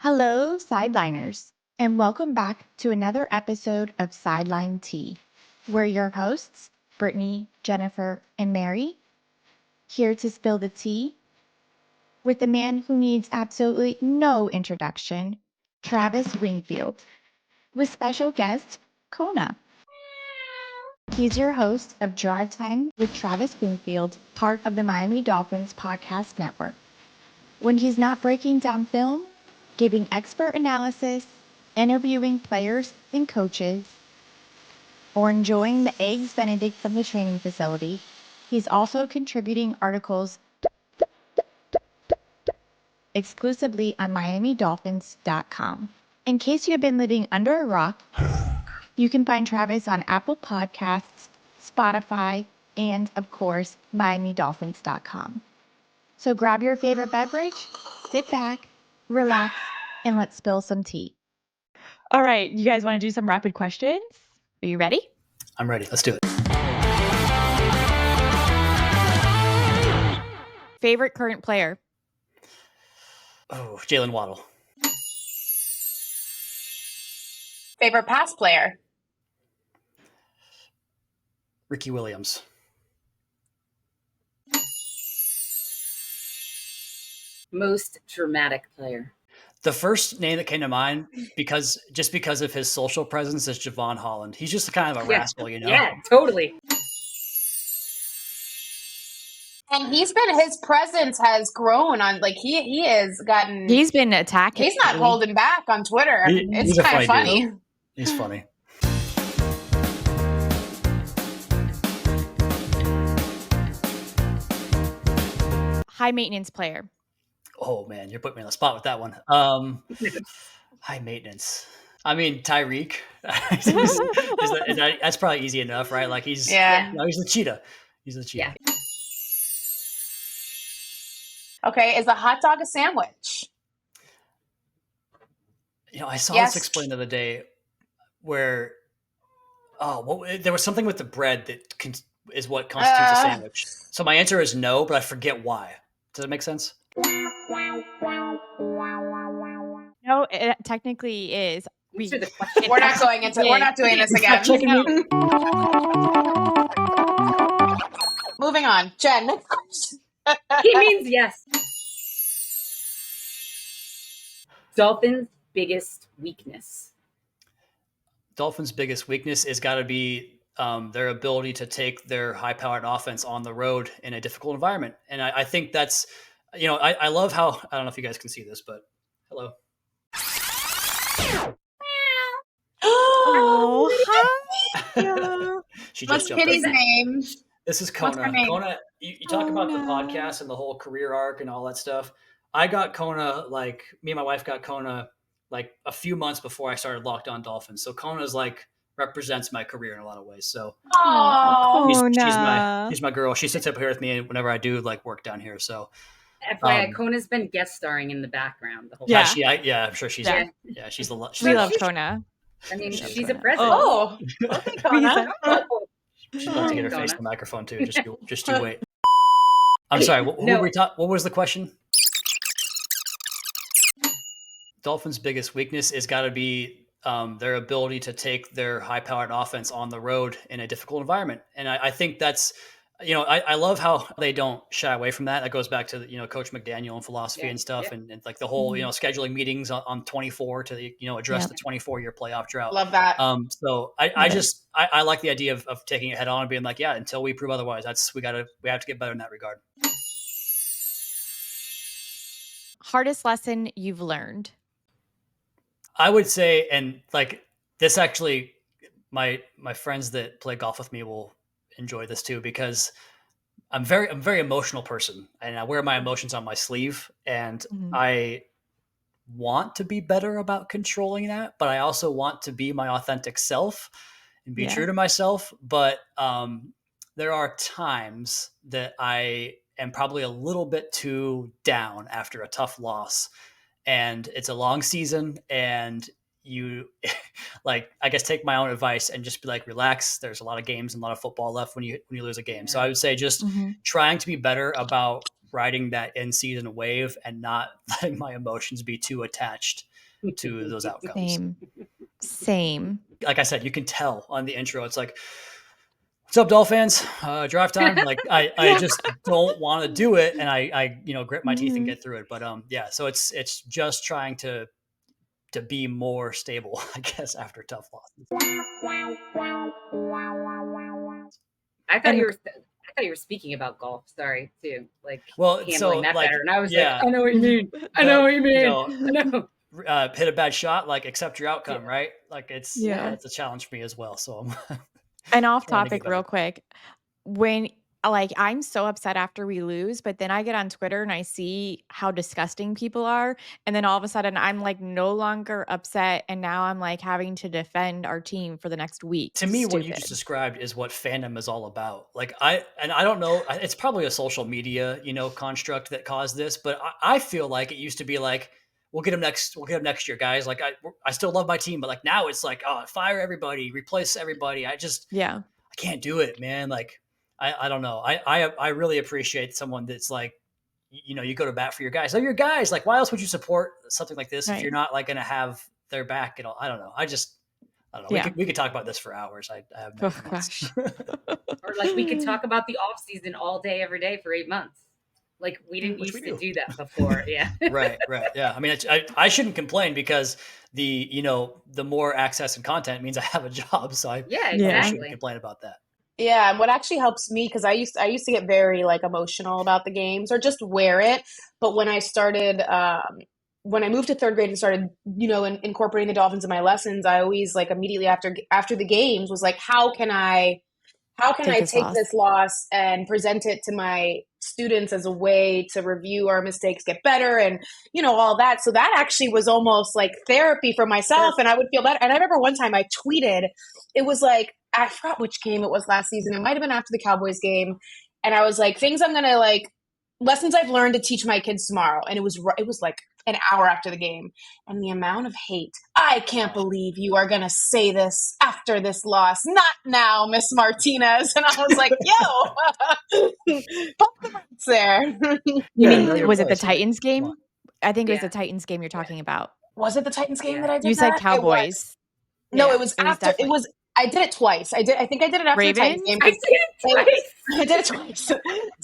Hello, Sideliners, and welcome back to another episode of Sideline Tea. We're your hosts, Brittany, Jennifer, and Mary, here to spill the tea with the man who needs absolutely no introduction, Travis Wingfield, with special guest, Kona. He's your host of Drive Time with Travis Wingfield, part of the Miami Dolphins Podcast Network. When he's not breaking down film, giving expert analysis, interviewing players and coaches, or enjoying the Eggs Benedict from the training facility, he's also contributing articles exclusively on MiamiDolphins.com. In case you have been living under a rock, you can find Travis on Apple Podcasts, Spotify, and, of course, MiamiDolphins.com. So grab your favorite beverage, sit back, relax, and let's spill some tea. All right, you guys want to do some rapid questions? Are you ready? I'm ready. Let's do it. Favorite current player? Oh, Jalen Waddle. Favorite past player? Ricky Williams. Most dramatic player. The first name that came to mind, because of his social presence, is Javon Holland. He's just kind of a rascal, you know? Yeah, totally. And his presence has grown on, like, he has gotten. He's been attacking. He's not holding back on Twitter. It's kind of funny. Dude. He's funny. High maintenance player. Oh, man, you're putting me on the spot with that one. High maintenance. I mean, Tyreek. That's probably easy enough, right? Like he's the cheetah. He's the cheetah. Yeah. Okay, is a hot dog a sandwich? You know, I saw this explained the other day where, there was something with the bread that is what constitutes a sandwich. So my answer is no, but I forget why. Does it make sense? No, it technically is. We're not going into. We're not doing this again. Moving on, Jen. Next question. He means yes. Dolphins' biggest weakness. Dolphins' biggest weakness is got to be their ability to take their high-powered offense on the road in a difficult environment. And I think that's, I love how, I don't know if you guys can see this, but hello. Oh, hi. She What's just jumped Kitty's up. name? This is Kona. Kona, you talk about the podcast and the whole career arc and all that stuff. I got Kona, me and my wife got Kona like a few months before I started Locked On Dolphins. So Kona's represents my career in a lot of ways. So she's my girl. She sits up here with me whenever I do work down here. So FYI, Kona's been guest starring in the background the whole time. I'm sure she's she's the we love Kona. I mean, she's a president. Oh, okay, Kona. She's about to get her face in the microphone too. Just you wait. I'm sorry. What was the question? Dolphins' biggest weakness is got to be their ability to take their high-powered offense on the road in a difficult environment. And I think that's, I love how they don't shy away from that. That goes back to, Coach McDaniel and philosophy and stuff. Yeah. And the whole, scheduling meetings on 24 to, address the 24-year playoff drought. Love that. So I like the idea of taking it head on and being like, yeah, until we prove otherwise, we have to get better in that regard. Hardest lesson you've learned? I would say, and this actually, my friends that play golf with me will enjoy this too, because I'm a very emotional person and I wear my emotions on my sleeve, and I want to be better about controlling that, but I also want to be my authentic self and be true to myself. But there are times that I am probably a little bit too down after a tough loss, and it's a long season, and you I guess take my own advice and just be relax. There's a lot of games and a lot of football left when you lose a game. So I would say just trying to be better about riding that in season wave and not letting my emotions be too attached to those outcomes. Same. Like I said, you can tell on the intro. It's like, "What's up, Dolphins? Draft time." Like I just don't want to do it, and I grit my teeth and get through it. But so it's just trying to be more stable, I guess, after tough losses. I thought you were speaking about golf. Sorry, too. Like, Well, handling that better. And I was yeah, like, I know what you mean. I know what you mean. No. Hit a bad shot, like accept your outcome, right? Like it's Yeah. it's a challenge for me as well. So I'm And off trying to get topic better. real quick. When I'm so upset after we lose, but then I get on Twitter and I see how disgusting people are. And then all of a sudden I'm like no longer upset. And now I'm like having to defend our team for the next week. To me, what you just described is what fandom is all about. Like I don't know, it's probably a social media, construct that caused this, but I feel like it used to be like, we'll get them next year, guys. Like I still love my team, but like now it's like, oh, fire everybody, replace everybody. I can't do it, man. Like I don't know. I really appreciate someone that's like, you go to bat for your guys. They're your guys. Like, why else would you support something like this if you're not like going to have their back and all? I don't know. I don't know. Yeah. We could talk about this for hours. I have no gosh. Or like we could talk about the off season all day, every day for 8 months. Like we didn't used to do that before. Yeah. Right. Yeah. I mean, I shouldn't complain because the more access and content means I have a job. So I shouldn't complain about that. Yeah, and what actually helps me, because I used to get very like emotional about the games or just wear it. But when I started, when I moved to third grade and started, incorporating the Dolphins in my lessons, I always like immediately after the games was like, how can I take this loss and present it to my students as a way to review our mistakes, get better, and all that. So that actually was almost like therapy for myself, and I would feel better. And I remember one time I tweeted, it was like, I forgot which game it was last season. It might have been after the Cowboys game, and I was like, things I'm gonna like, lessons I've learned to teach my kids tomorrow. And it was like an hour after the game, and the amount of hate. I can't believe you are going to say this after this loss. Not now, Miss Martinez. And I was like, yo, pump the brakes there. You mean, was it the Titans game? I think it was the Titans game you're talking about. Was it the Titans game that I did? You said Cowboys. No, it was after. It was. I did it twice. I think I did it after the Titans game. I did it twice.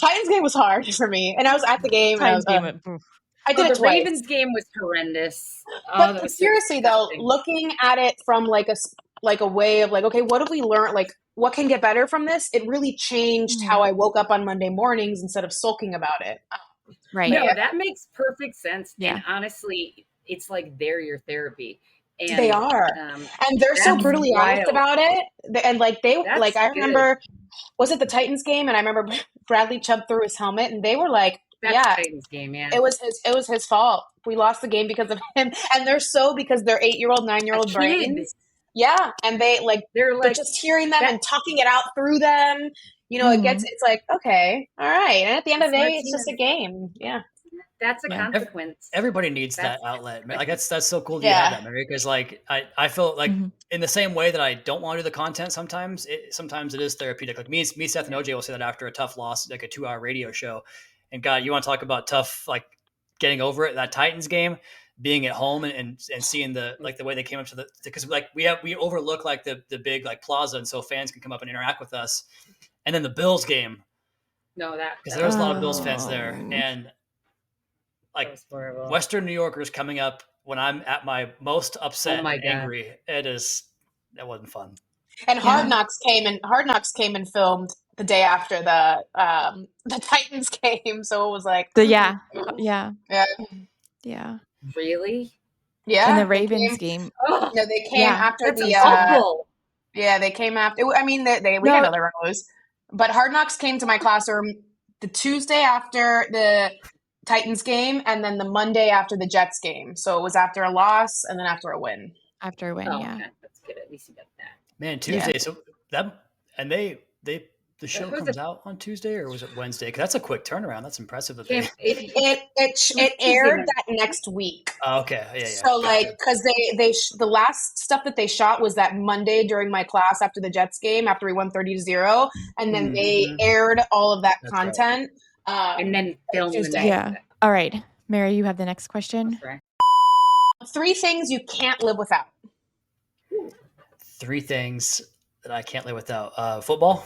Titans game was hard for me, and I was at the game. Titans game. I did it the twice. Ravens game was horrendous. But seriously, though, looking at it from like a way of like, okay, what have we learned? Like, what can get better from this? It really changed how I woke up on Monday mornings instead of sulking about it. Right. No, that makes perfect sense. Yeah. And honestly, it's like they're your therapy. And, they are, and they're so brutally honest about it. And like I remember, was it the Titans game? And I remember Bradley Chubb threw his helmet, and they were like, Titans game, yeah. It was his fault. We lost the game because of him, and they're because they're 8-year-old, 9-year-old brains. Yeah, and they're just hearing them and talking it out through them. It's like, okay, all right, and at the end of the day, it's just a game. Yeah. That's a consequence. Everybody needs that outlet. Like that's so cool that you have that, Mary. Because like I feel like in the same way that I don't want to do the content sometimes it is therapeutic. Like me, Seth and OJ will say that after a tough loss, like a 2-hour radio show. And God, you want to talk about tough, like getting over it, that Titans game, being at home and seeing the way they came up to because like we overlook like the big like plaza, and so fans can come up and interact with us. And then the Bills game. No, because there was a lot of Bills fans there, and like Western New Yorkers coming up when I'm at my most upset and angry. That wasn't fun. And Hard Knocks came and filmed the day after the Titans game, so it was like yeah. Really? Yeah. And the Ravens game. No, they came after the. Yeah, they came after. I mean, we got other rows, but Hard Knocks came to my classroom the Tuesday after the Titans game, and then the Monday after the Jets game. So it was after a loss and then after a win. After a win, okay. That's good. At least you got that. Man, Tuesday. Yeah. So that and the show comes out on Tuesday, or was it Wednesday? Because that's a quick turnaround. That's impressive. That it aired that next week. Oh, okay, yeah. So like, because the last stuff that they shot was that Monday during my class after the Jets game, after we won 30-0, and then they aired all of that content. And then film the Tuesday. next Yeah. day. All right. Mary, you have the next question. That's right. 3 things you can't live without. 3 things that I can't live without. Football.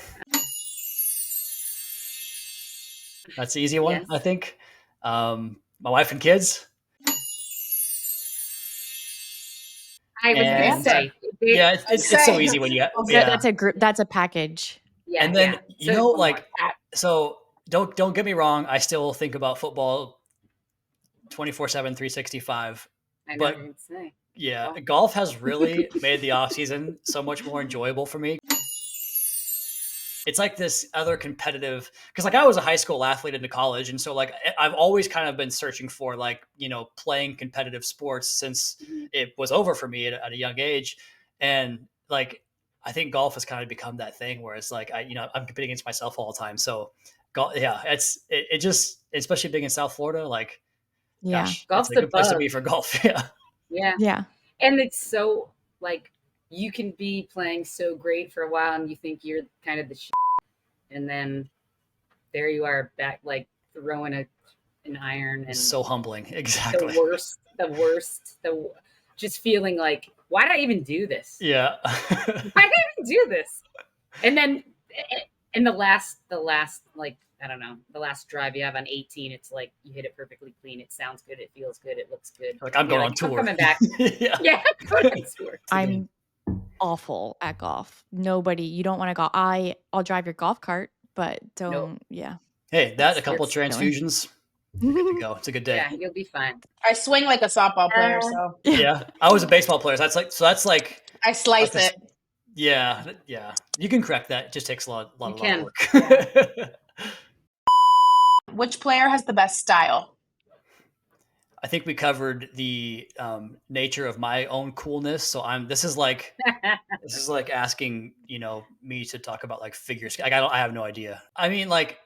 That's the easy one, Yes. I think. My wife and kids. I was going to And say. yeah, it's so easy when you yeah. That's a group. That's a package. Yeah, And then yeah. So like so don't get me wrong, I still think about football 24/7 365. I know But what you're going to say. yeah, Well. golf has really made the off season so much more enjoyable for me. It's like this other competitive, because like I was a high school athlete into college, and so like I've always kind of been searching for like playing competitive sports since it was over for me at a young age, and like I think golf has kind of become that thing where it's like I'm competing against myself all the time. So golf, yeah, it just, especially being in South Florida, like Yeah. gosh, Golf's it's a the good place to bug. be for golf. Yeah. Yeah. Yeah. And it's so like you can be playing so great for a while and you think you're kind of the shit. And then there you are back, like throwing an iron, and It's so humbling. Exactly. the worst, just feeling like, why did I even do this? Yeah. Why did I even do this? And then in the last, like, I don't know, the last drive you have on 18, it's like you hit it perfectly clean. It sounds good. It feels good. It looks good. Like I'm going on tour. I'm coming back. Yeah. Yeah, going on tour. I'm awful at golf. You don't want to go. I'll drive your golf cart, but don't. Nope. Yeah. Hey, a couple It's silly. transfusions. You're good to go. It's a good day. Yeah, you'll be fine. I swing like a softball player, so Yeah. I was a baseball player. So that's like I slice like it. Yeah. You can correct that. It just takes a lot of work. Yeah. Which player has the best style? I think we covered the nature of my own coolness. So this is like asking, me to talk about like figure skating. I have no idea. I mean, like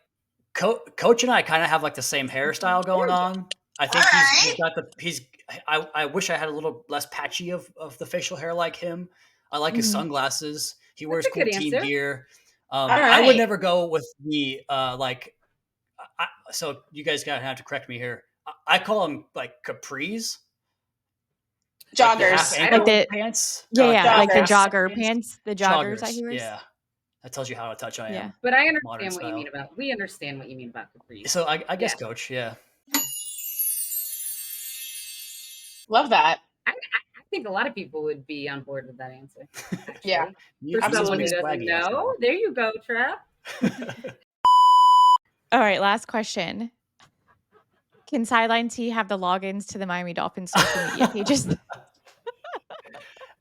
Coach and I kind of have like the same hairstyle going on. I think I wish I had a little less patchy of the facial hair like him. I like his sunglasses. He wears a cool good team answer. gear. All I would right. never go with the so you guys gotta have to correct me here. I call them like capris. Joggers. Like Like the pants. yeah, like the Joggers. jogger pants, the joggers that he wears. Yeah. That tells you how out of touch I am. Yeah. But I Modern understand what you style. mean about. We understand what you mean about capris. So I guess Yeah. Coach, yeah. Love that. I think a lot of people would be on board with that answer. Actually. Yeah. For someone who He's doesn't swaggy ass know, there you go, Trev. All right, last question. Can Sideline T have the logins to the Miami Dolphins social media pages?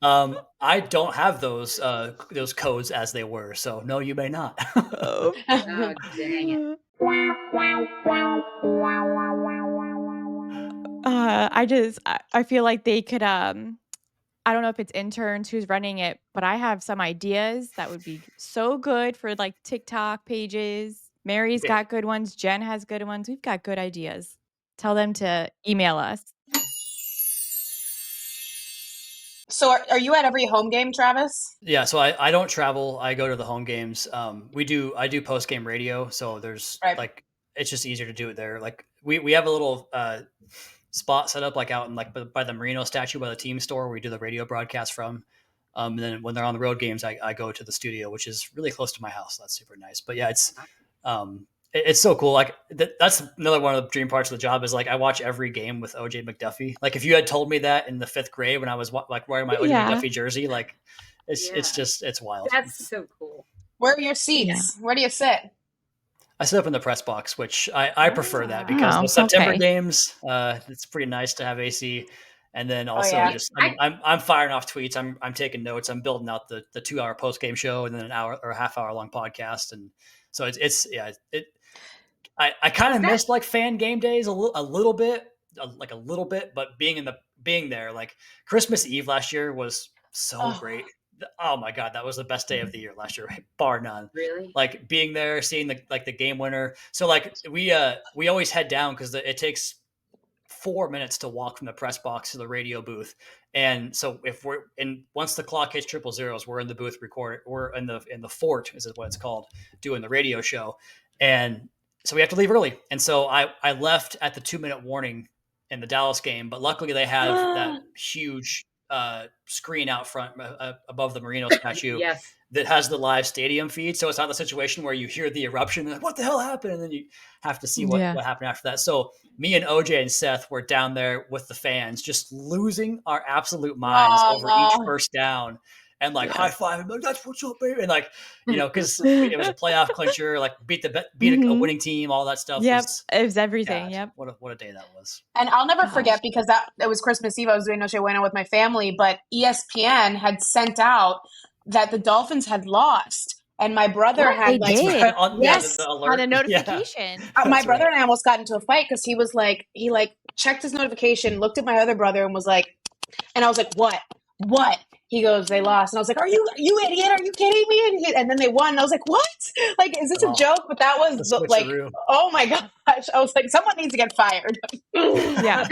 I don't have those codes as they were, so no, you may not. Oh. Oh, dang it. I feel like they could I don't know if it's interns who's running it, but I have some ideas that would be so good for like TikTok pages. Mary's got good ones, Jen has good ones. We've got good ideas. Tell them to email us. So are you at every home game, Travis? Yeah, so I don't travel. I go to the home games. I do post game radio, so there's like it's just easier to do it there. Like we have a little spot set up like out in like by the Marino statue by the team store where we do the radio broadcast from. And then when they're on the road games, I go to the studio, which is really close to my house. That's super nice. But yeah, it's so cool. Like that's another one of the dream parts of the job is like I watch every game with OJ McDuffie. Like if you had told me that in the 5th grade when I was like wearing my OJ McDuffie jersey, like it's wild. That's so cool. Where are your seats? Where do you sit? I sit up in the press box, which I prefer that because the September games, it's pretty nice to have AC. And then also I'm firing off tweets. I'm taking notes. I'm building out the 2-hour post game show and then an hour or a half-hour long podcast. And so I kind of missed like fan game days a little bit, but being there, like Christmas Eve last year was so great. Oh my God, that was the best day of the year last year, bar none. Really? Like being there, seeing the game winner. So like we always head down because it takes 4 minutes to walk from the press box to the radio booth. And so once the clock hits 000s, we're in the booth recording. We're in the fort, is what it's called, doing the radio show. And we have to leave early. And so I left at the 2-minute warning in the Dallas game, but luckily they have that huge screen out front above the Marino statue Yes. that has the live stadium feed. So it's not the situation where you hear the eruption and like, what the hell happened? And then you have to see what happened after that. So me and OJ and Seth were down there with the fans, just losing our absolute minds over each first down. And like high five, like, that's what's up, baby. And like, because it was a playoff clincher, like beat a winning team, all that stuff. Yep, it was everything. God, yep. What a day that was. And I'll never forget, because it was Christmas Eve. I was doing Noche Buena with my family, but ESPN had sent out that the Dolphins had lost. And my brother had they did. On a notification. My brother and I almost got into a fight because he checked his notification, looked at my other brother and was like, and I was like, what? He goes, they lost. And I was like, are you idiot? Are you kidding me? And then they won. And I was like, what? Like, is this a joke? But that was like, oh my gosh. I was like, someone needs to get fired. Yeah.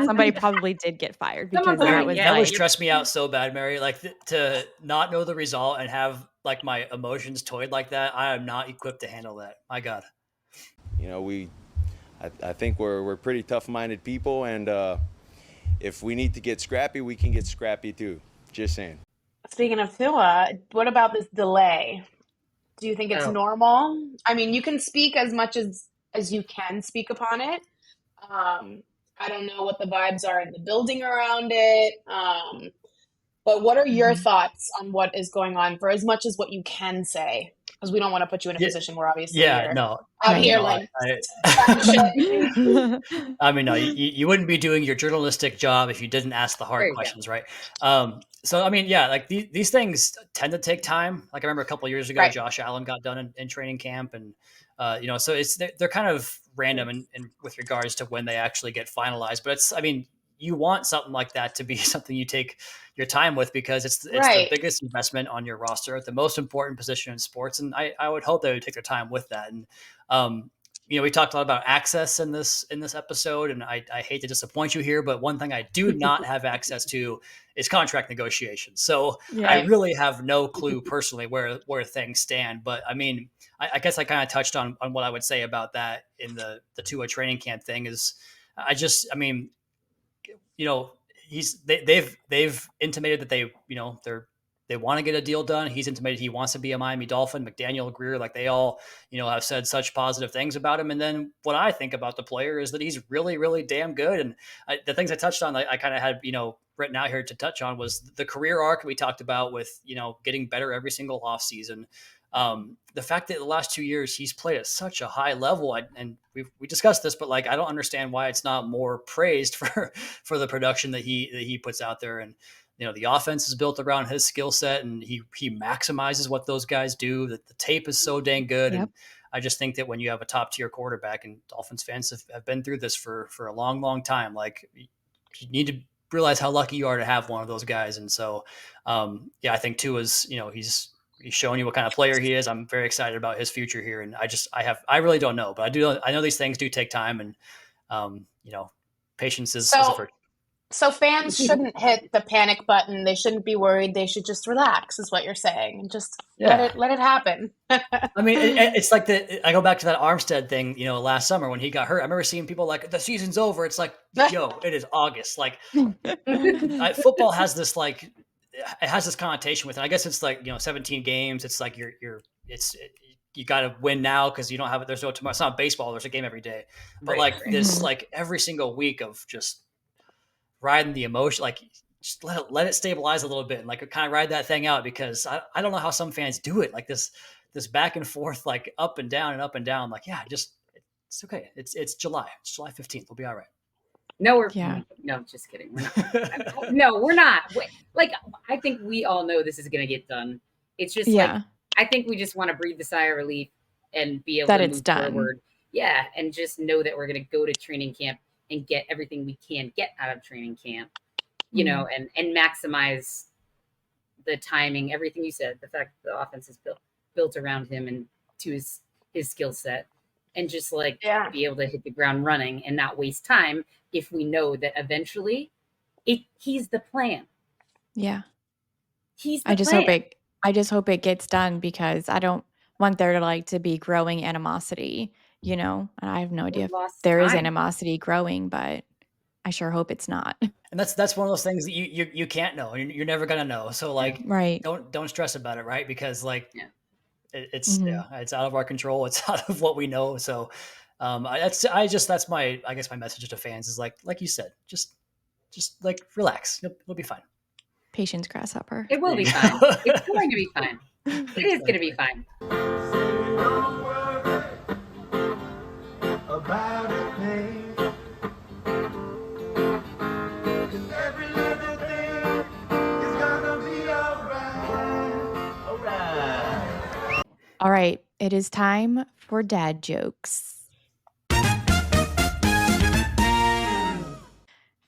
Somebody probably did get fired because that would stress me out so bad, Mary. Like to not know the result and have like my emotions toyed like that. I am not equipped to handle that. My God. I think we're pretty tough-minded people, and if we need to get scrappy, we can get scrappy too. Just saying. Speaking of Tua, what about this delay? Do you think it's normal? I mean, you can speak as much as you can speak upon it. I don't know what the vibes are in the building around it. But what are your thoughts on what is going on, for as much as what you can say? Because we don't want to put you in a position where obviously I mean, no, you wouldn't be doing your journalistic job if you didn't ask the hard questions, right? So, I mean, like these things tend to take time. Like I remember a couple of years ago, Josh Allen got done in training camp, and so they're kind of random in with regards to when they actually get finalized. But you want something like that to be something you take your time with, because it's the biggest investment on your roster at the most important position in sports. And I would hope they would take their time with that. And, we talked a lot about access in this episode, and I hate to disappoint you here, but one thing I do not have access to is contract negotiations. So I really have no clue personally where things stand. But I mean, I guess I kind of touched on what I would say about that in the Tua training camp thing is they've intimated that they want to get a deal done. He's intimated he wants to be a Miami Dolphin. McDaniel, Greer, like they all, have said such positive things about him. And then what I think about the player is that he's really, really damn good. And the things I touched on, I kind of had, written out here to touch on was the career arc we talked about with, getting better every single offseason. The fact that the last 2 years he's played at such a high level, and we discussed this, but like I don't understand why it's not more praised for the production that he puts out there. And the offense is built around his skill set, and he maximizes what those guys do. That the tape is so dang good, and I just think that when you have a top tier quarterback, and Dolphins fans have been through this for a long, long time, like you need to realize how lucky you are to have one of those guys. And so, I think Tua's, he's showing you what kind of player he is. I'm very excited about his future here. And I really don't know, but I know these things do take time, and, patience is a virtue. So fans shouldn't hit the panic button. They shouldn't be worried. They should just relax, is what you're saying, and just let it happen. I mean, it's like I go back to that Armstead thing, last summer when he got hurt. I remember seeing people like, the season's over. It's like, yo, it is August. Like football has this it has this connotation with it. I guess it's like, 17 games. It's like you got to win now because you don't have it. There's no tomorrow. It's not baseball. There's a game every day. But this, every single week of just riding the emotion, just let it stabilize a little bit and kind of ride that thing out, because I don't know how some fans do it. Like this back and forth, up and down and up and down. It's okay. It's July. It's July 15th. We'll be all right. No, no, just kidding. We're not. No, we're not. I think we all know this is going to get done. It's just I think we just want to breathe the sigh of relief and be able to move forward. Yeah, and just know that we're going to go to training camp and get everything we can get out of training camp, and maximize the timing, everything you said, the fact that the offense is built around him and to his skill set, and just be able to hit the ground running and not waste time if we know that eventually he's the plan. Yeah. He's the plan. I just hope it gets done, because I don't want there to be growing animosity, you know, I have no idea if lost there is time. animosity growing, but I sure hope it's not. And that's one of those things that you can't know. You're never gonna know. So like, Right. don't stress about it, right? Because like, Yeah. it's it's out of our control. It's out of what we know. So that's my I guess my message to fans is like you said, just like relax. It'll be fine. Patience, grasshopper. It will be There you fine. go. It's going to be fine. It is going to be fine. About a thing. 'Cause every little thing is gonna be alright. Alright. All right. It is time for dad jokes.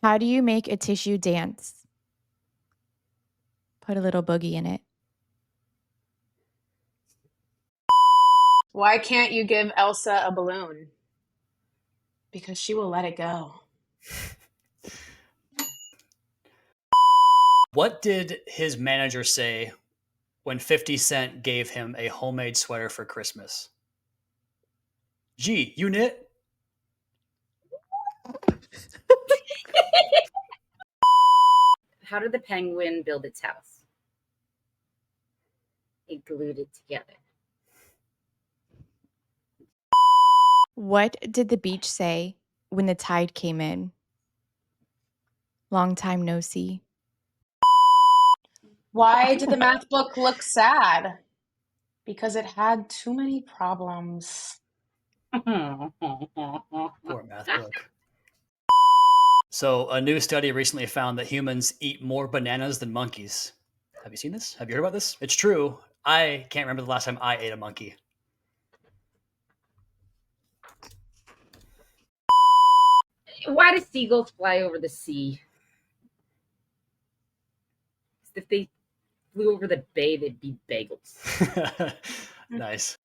How do you make a tissue dance? Put a little boogie in it. Why can't you give Elsa a balloon? Because she will let it go. What did his manager say when 50 Cent gave him a homemade sweater for Christmas? Gee, you knit? How did the penguin build its house? It glued it together. What did the beach say when the tide came in? Long time no see. Why did the math book look sad? Because it had too many problems. Poor math book. So a new study recently found that humans eat more bananas than monkeys. Have you seen this? Have you heard about this? It's true. I can't remember the last time I ate a monkey. Why do seagulls fly over the sea? If they flew over the bay, they'd be bagels. Nice.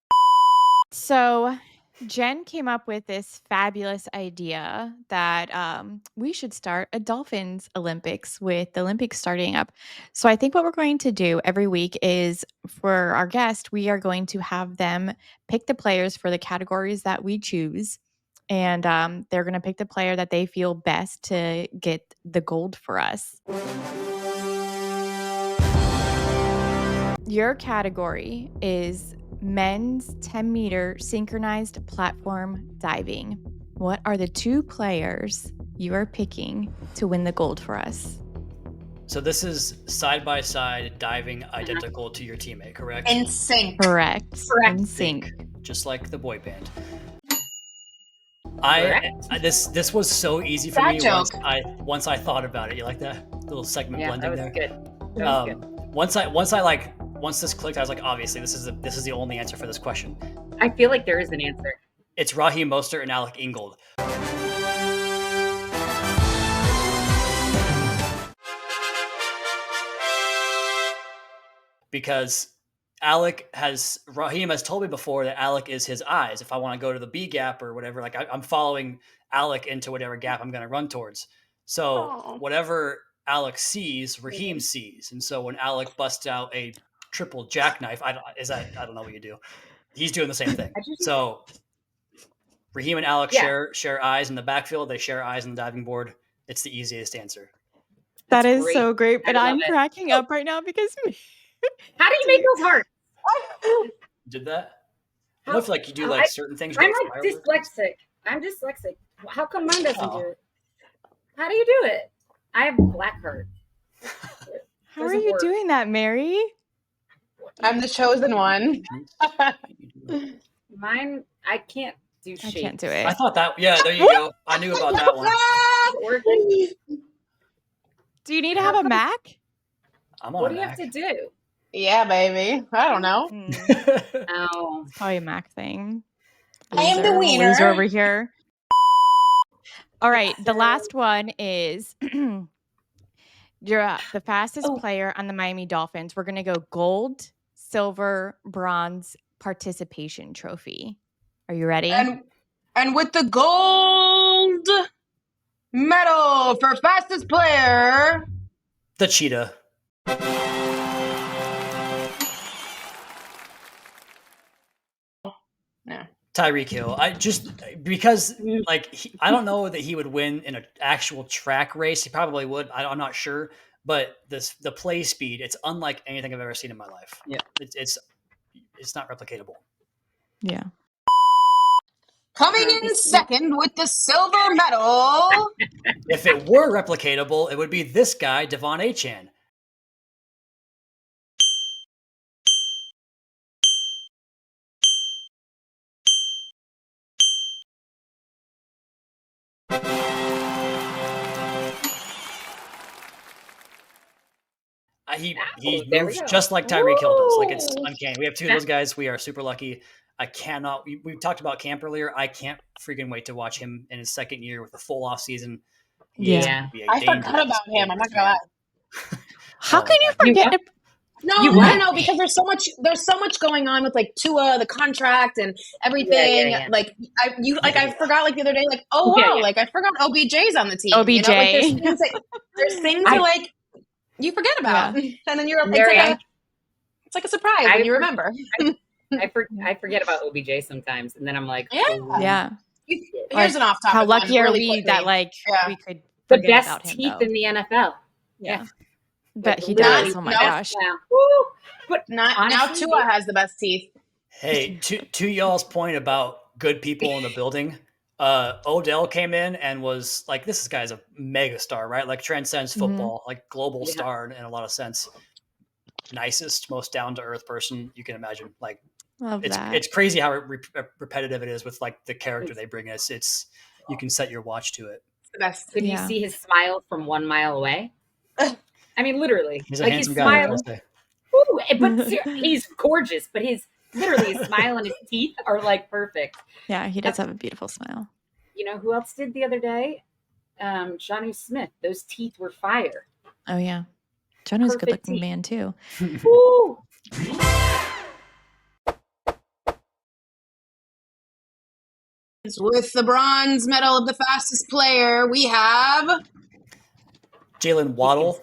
So Jen came up with this fabulous idea that we should start a Dolphins Olympics with the Olympics starting up. So I think what we're going to do every week is for our guest, we are going to have them pick the players for the categories that we choose. And they're going to pick the player that they feel best to get the gold for us. Your category is men's 10-meter synchronized platform diving. What are the two players you are picking to win the gold for us? So this is side-by-side diving identical to your teammate, correct? In sync. Correct. Correct. In sync. Just like the boy band. Correct. This was so easy for That me joke. once I thought about it. You like that little segment Yeah, blending that was there? good. That was good. Once this clicked, I was like, obviously this is the only answer for this question. I feel like there is an answer. It's Raheem Mostert and Alec Ingold. Because Raheem has told me before that Alec is his eyes. If I want to go to the B gap or whatever, like I'm following Alec into whatever gap I'm going to run towards. So whatever Alec sees, Raheem sees. And so when Alec busts out a triple jackknife, I don't know what you do. He's doing the same thing. So Raheem and Alec share eyes in the backfield. They share eyes on the diving board. It's the easiest answer. That That's is great. so great. But I love I'm it. cracking up right now because How do you make those hearts? Did that? I don't feel like you do like certain things. I'm with like fireworks. dyslexic. I'm dyslexic. How come mine doesn't Oh. do it? How do you do it? I have black heart. how are you doing that, Mary? I'm the chosen one. Mine, I can't do I shapes. can't do it. I thought that. Yeah, there you go. I knew about that one. Do you need to have a Mac? I'm on What a do you Mac. have to do? Yeah, baby. I don't know. Oh, Probably a Mac thing. I am the Loser. wiener. Loser over here. All right, the last one is you're the fastest player on the Miami Dolphins. We're going to go gold, silver, bronze participation trophy. Are you ready? And with the gold medal for fastest player, The cheetah. No. Tyreek Hill. I just because I don't know that he would win in an actual track race. He probably would. I'm not sure, but the play speed, it's unlike anything I've ever seen in my life. Yeah. It's not replicatable. Yeah. Coming in second with the silver medal. If it were replicatable, it would be this guy, Devon Achane. He there we moves go. just like Tyreek Hill does. Like, it's Woo! uncanny. We have two of those guys. We are super lucky. I cannot. We talked about camp earlier. I can't freaking wait to watch him in his second year with a full off season. Yeah. I forgot about him. I'm not gonna lie. How Oh, can you my forget? No, because there's so much going on with like Tua, the contract and everything. Yeah. Like I forgot like the other day, like, oh Yeah, wow, yeah. like I forgot OBJ's on the team. OBJ. You know? Like there's things that like you forget about. And then you're it's like a surprise when you remember. I forget about OBJ sometimes, and then I'm like, Yeah. oh. Yeah. Here's an off topic. How lucky one are really we quickly. that like we could The forget best about him, teeth though. in the NFL. Yeah. Like, But he literally. does. Oh my No. gosh. Yeah. Woo! But now honestly, Tua has the best teeth. Hey, to y'all's point about good people in the building, Odell came in and was like, this guy's a mega star, right? Like transcends football, like global star in a lot of sense. Nicest, most down to earth person you can imagine. Like, Love that. it's crazy how repetitive it is with like the character they bring us. It's you can set your watch to it. It's the best. could you see his smile from 1 mile away? I mean, literally. He's a like handsome his guy. smile. Say. Ooh, but he's gorgeous. But his smile and his teeth are like perfect. Yeah, he does have a beautiful smile. You know who else did the other day? Johnny Smith. Those teeth were fire. Oh yeah. John was a good Perfect looking teeth. man too. Woo! With the bronze medal of the fastest player, we have Jalen Waddle.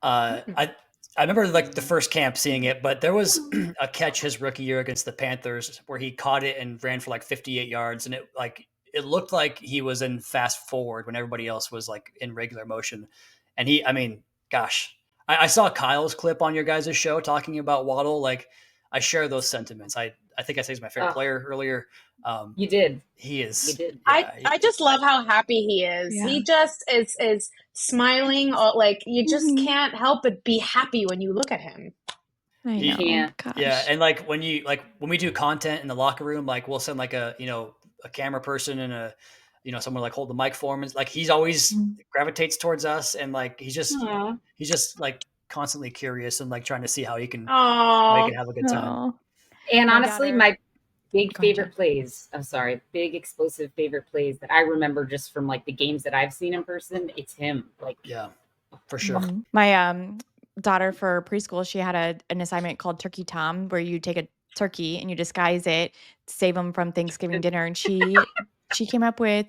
I remember like the first camp seeing it, but there was a catch his rookie year against the Panthers where he caught it and ran for like 58 yards, and it looked like he was in fast forward when everybody else was like in regular motion. And I saw Kyle's clip on your guys' show talking about Waddle. Like, I share those sentiments. I think I said he's my favorite player earlier. You did. He is. You did. I just love how happy he is. Yeah. He just is smiling. Like you just can't help but be happy when you look at him. I know. Yeah. Gosh. Yeah, and like when we do content in the locker room, like we'll send like a camera person and someone like hold the mic for him, and like he's always gravitates towards us, and like he's just like constantly curious and like trying to see how he can make Oh, it have a good time. Aw. And My honestly, daughter- my big Go ahead, favorite plays, big explosive favorite plays that I remember just from like the games that I've seen in person, it's him. Like, Yeah, for sure. Mhm. My daughter for preschool, she had an assignment called Turkey Tom, where you take a turkey and you disguise it, save them from Thanksgiving dinner, and she came up with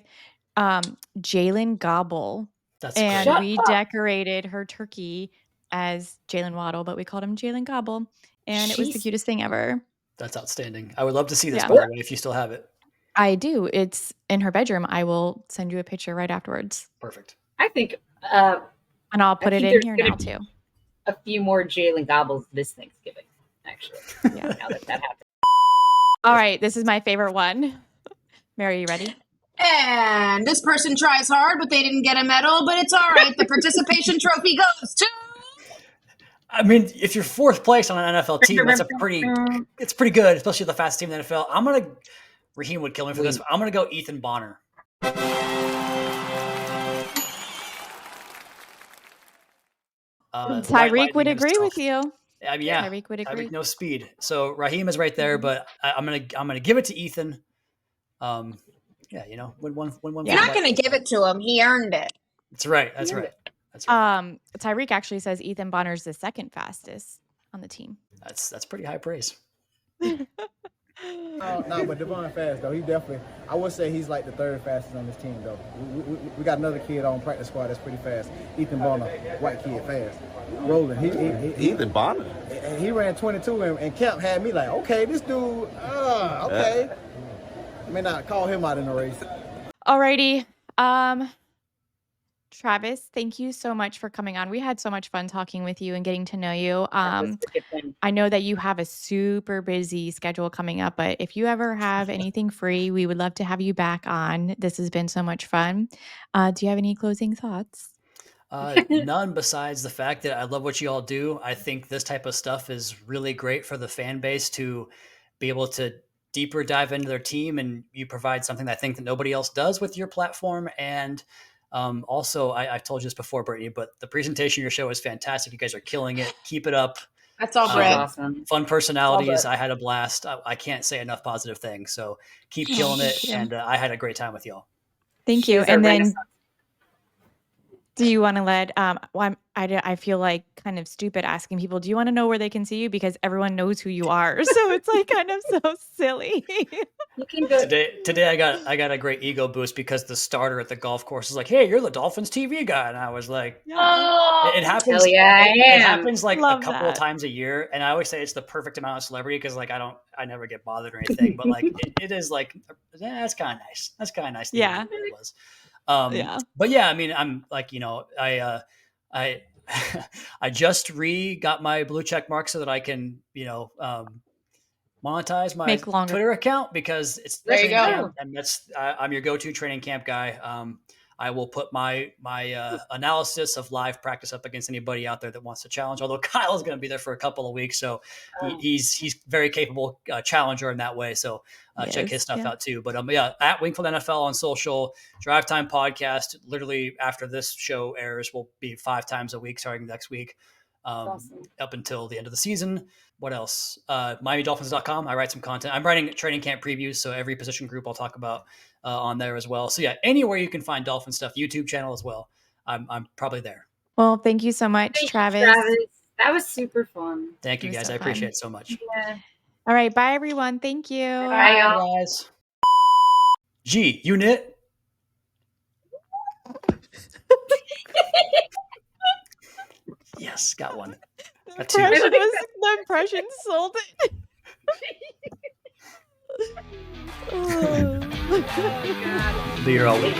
Jalen Gobble, That's and great. we decorated her turkey as Jalen Waddle, but we called him Jalen Gobble, and it was the She's- cutest thing ever. That's outstanding. I would love to see this, Yeah. by the way, if you still have it. I do. It's in her bedroom. I will send you a picture right afterwards, Perfect. I think and I'll put it think in there's here gonna now be- too. a few more Jalen gobbles this Thanksgiving, actually. Yeah. Now that happened. All right, this is my favorite one. Mary, you ready? and this person tries hard, but they didn't get a medal. But it's all right. The participation trophy goes to. I mean, if you're fourth place on an NFL team, it's pretty good, especially the fastest team in the NFL. Raheem would kill me for this. I'm going to go Ethan Bonner. Tyreek would agree with you. I mean, yeah, Tyreek would agree. Tyreek, no speed. So Raheem is right there, but I'm gonna give it to Ethan. Win one. You're not going to give it to him. He earned it. That's right. That's right. That's right. Tyreek actually says Ethan Bonner's the second fastest on the team. That's pretty high praise. No, but Devon fast though. He definitely. I would say he's like the third fastest on this team though. We got another kid on practice squad that's pretty fast. Ethan Bonner, white kid, fast. Rolling. Ethan Bonner. He ran 22 and Kemp had me like, okay, this dude, okay. I may not call him out in the race. Alrighty. Travis, thank you so much for coming on. We had so much fun talking with you and getting to know you. I know that you have a super busy schedule coming up, but if you ever have anything free, we would love to have you back on. This has been so much fun. Do you have any closing thoughts? None besides the fact that I love what you all do. I think this type of stuff is really great for the fan base to be able to deeper dive into their team, and you provide something that I think that nobody else does with your platform. And also, I've told you this before, Brittany, but the presentation of your show is fantastic. You guys are killing it. Keep it up. That's all Brett. Awesome. Fun personalities. I had a blast. I can't say enough positive things. So keep killing it. you. And I had a great time with y'all. Thank you. She's our And then, Renaissance. do you want to let? I feel like kind of stupid asking people. Do you want to know where they can see you, because everyone knows who you are? So it's like kind of so silly. You can go. Today I got a great ego boost because the starter at the golf course is like, "Hey, you're the Dolphins TV guy," and I was like, Oh, It happens. Hell yeah, I It am. happens like Love a couple of that. times a year, and I always say it's the perfect amount of celebrity because like I never get bothered or anything, but like it is like that's kind of nice. That's kind of nice. Yeah. It was. Yeah. But yeah, I mean, I'm like I I just got my blue check mark so that I can monetize my Make longer. Twitter account because it's There you training go. camp, and that's I'm your go-to training camp guy. I will put my analysis of live practice up against anybody out there that wants to challenge. Although Kyle is going to be there for a couple of weeks, so he's very capable challenger in that way. So check his Yes, stuff yeah. out too. But at Wingfield NFL on social, Drive Time Podcast. Literally after this show airs, will be 5 times a week starting next week, Awesome. up until the end of the season. What else? MiamiDolphins.com. I write some content. I'm writing training camp previews, so every position group I'll talk about on there as well. So yeah, anywhere you can find Dolphin stuff, YouTube channel as well. I'm probably there. Well, thank you so much, Thank you, Travis. That was super fun. Thank you It was guys. so I appreciate fun. it so much. Yeah. All right. Bye, everyone. Thank you. Bye, y'all. Guys. G unit. Yes, got one. The Got two. impression sold it. Be here all week.